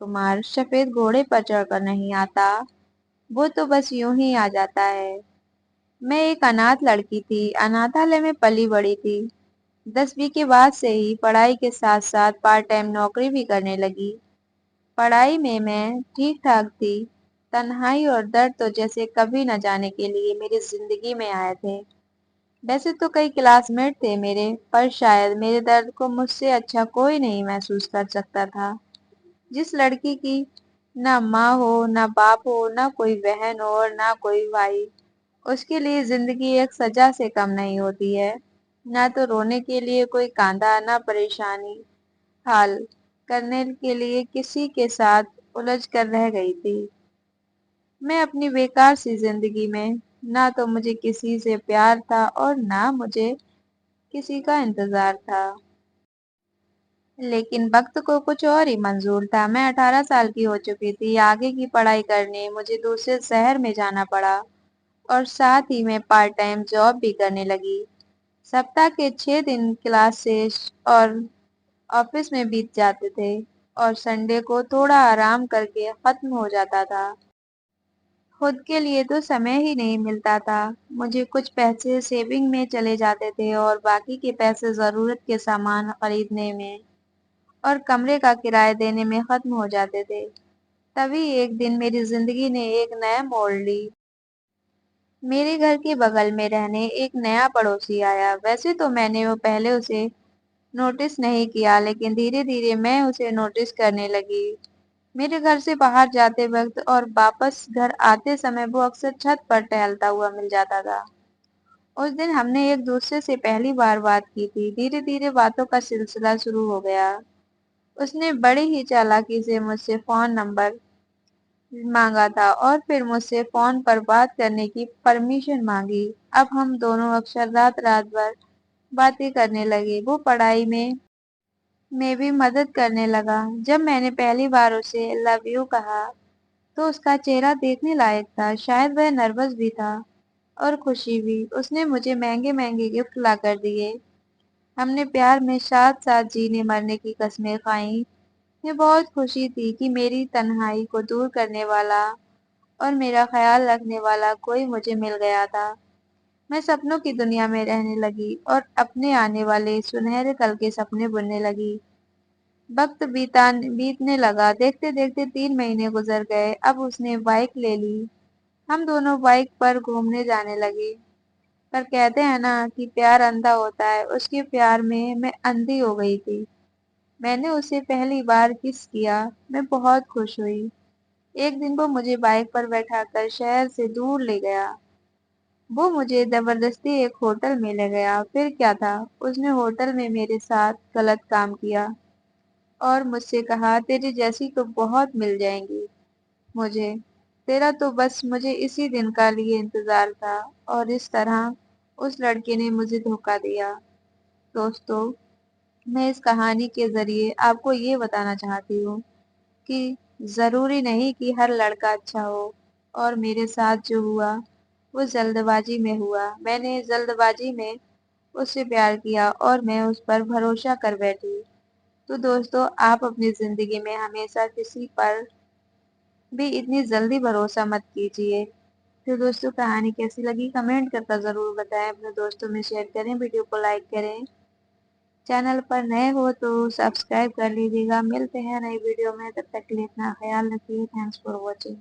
कुमार सफेद घोड़े पर चढ़कर नहीं आता, वो तो बस यूं ही आ जाता है। मैं एक अनाथ लड़की थी, अनाथालय में पली बड़ी थी। 10वीं के बाद से ही पढ़ाई के साथ साथ पार्ट टाइम नौकरी भी करने लगी। पढ़ाई में मैं ठीक ठाक थी। तन्हाई और दर्द तो जैसे कभी न जाने के लिए मेरी जिंदगी में आए थे। वैसे तो कई क्लासमेट थे मेरे, पर शायद मेरे दर्द को मुझसे अच्छा कोई नहीं महसूस कर सकता था। जिस लड़की की ना माँ हो, ना बाप हो, ना कोई बहन हो और ना कोई भाई, उसके लिए जिंदगी एक सजा से कम नहीं होती है। ना तो रोने के लिए कोई कांधा, ना परेशानी हाल करने के लिए किसी के साथ उलझ कर रह गई थी। मैं अपनी बेकार सी जिंदगी में, ना तो मुझे किसी से प्यार था और ना मुझे किसी का इंतजार था। लेकिन वक्त को कुछ और ही मंजूर था। मैं 18 साल की हो चुकी थी। आगे की पढ़ाई करने मुझे दूसरे शहर में जाना पड़ा और साथ ही मैं पार्ट टाइम जॉब भी करने लगी। सप्ताह के 6 दिन क्लासेस और ऑफिस में बीत जाते थे और संडे को थोड़ा आराम करके खत्म हो जाता था। खुद के लिए तो समय ही नहीं मिलता था। मुझे कुछ पैसे सेविंग में चले जाते थे और बाकी के पैसे जरूरत के सामान खरीदने में और कमरे का किराया देने में खत्म हो जाते थे। तभी एक दिन मेरी जिंदगी ने एक नया मोड़ ली। मेरे घर के बगल में रहने एक नया पड़ोसी आया। वैसे तो मैंने वो पहले उसे नोटिस नहीं किया, लेकिन धीरे धीरे मैं उसे नोटिस करने लगी। मेरे घर से बाहर जाते वक्त और वापस घर आते समय वो अक्सर छत पर टहलता हुआ मिल जाता था। उस दिन हमने एक दूसरे से पहली बार बात की थी। धीरे धीरे बातों का सिलसिला शुरू हो गया। उसने बड़ी ही चालाकी से मुझसे फोन नंबर मांगा था और फिर मुझसे फोन पर बात करने की परमिशन मांगी। अब हम दोनों अक्सर रात रात भर बातें करने लगे। वो पढ़ाई में भी मदद करने लगा। जब मैंने पहली बार उसे लव यू कहा तो उसका चेहरा देखने लायक था। शायद वह नर्वस भी था और खुशी भी। उसने मुझे महंगे महंगे गिफ्ट ला कर दिए। हमने प्यार में साथ साथ जीने मरने की कस्में खाई। मुझे बहुत खुशी थी कि मेरी तन्हाई को दूर करने वाला और मेरा ख्याल रखने वाला कोई मुझे मिल गया था। मैं सपनों की दुनिया में रहने लगी और अपने आने वाले सुनहरे कल के सपने बुनने लगी। वक्त बीतने लगा। देखते देखते 3 महीने गुजर गए। अब उसने बाइक ले ली। हम दोनों बाइक पर घूमने जाने लगे। पर कहते हैं ना कि प्यार अंधा होता है, उसके प्यार में मैं अंधी हो गई थी। मैंने उसे पहली बार किस किया। मैं बहुत खुश हुई। एक दिन वो मुझे बाइक पर बैठाकर शहर से दूर ले गया। वो मुझे जबरदस्ती एक होटल में ले गया। फिर क्या था, उसने होटल में मेरे साथ गलत काम किया और मुझसे कहा तेरी जैसी तो बहुत मिल जाएंगी मुझे। तेरा तो बस मुझे इसी दिन का लिए इंतजार था। और इस तरह उस लड़के ने मुझे धोखा दिया। दोस्तों, मैं इस कहानी के जरिए आपको ये बताना चाहती हूँ कि जरूरी नहीं कि हर लड़का अच्छा हो। और मेरे साथ जो हुआ वो जल्दबाजी में हुआ। मैंने जल्दबाजी में उससे प्यार किया और मैं उस पर भरोसा कर बैठी। तो दोस्तों, आप अपनी जिंदगी में हमेशा किसी पर भी इतनी जल्दी भरोसा मत कीजिए। तो दोस्तों, कहानी कैसी लगी कमेंट करके जरूर बताएं। अपने दोस्तों में शेयर करें, वीडियो को लाइक करें। चैनल पर नए हो तो सब्सक्राइब कर लीजिएगा। मिलते हैं नई वीडियो में, तब तक के लिए अपना ख्याल रखिए। Thanks for watching.